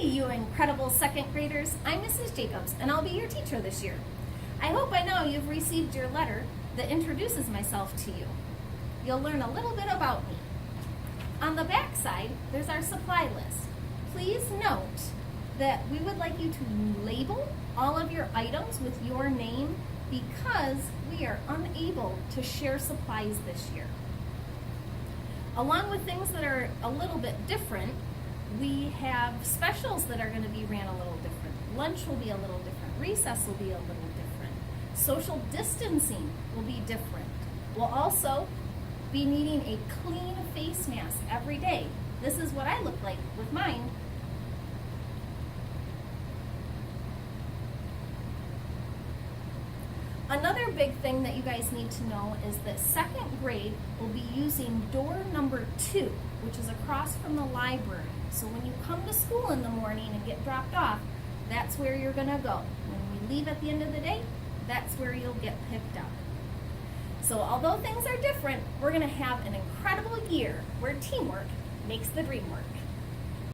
You incredible second graders. I'm Mrs. Jacobs, and I'll be your teacher this year. I hope by now you've received your letter that introduces myself to you. You'll learn a little bit about me. On the back side, there's our supply list. Please note that we would like you to label all of your items with your name because we are unable to share supplies this year. Along with things that are a little bit different, we have specials that are going to be ran a little different. Lunch will be a little different. Recess will be a little different. Social distancing will be different. We'll also be needing a clean face mask every day. This is what I look like with mine. Another big thing that you guys need to know is that second grade will be using door number 2, which is across from the library. So when you come to school in the morning and get dropped off, that's where you're gonna go. When we leave at the end of the day, that's where you'll get picked up. So although things are different, we're gonna have an incredible year where teamwork makes the dream work.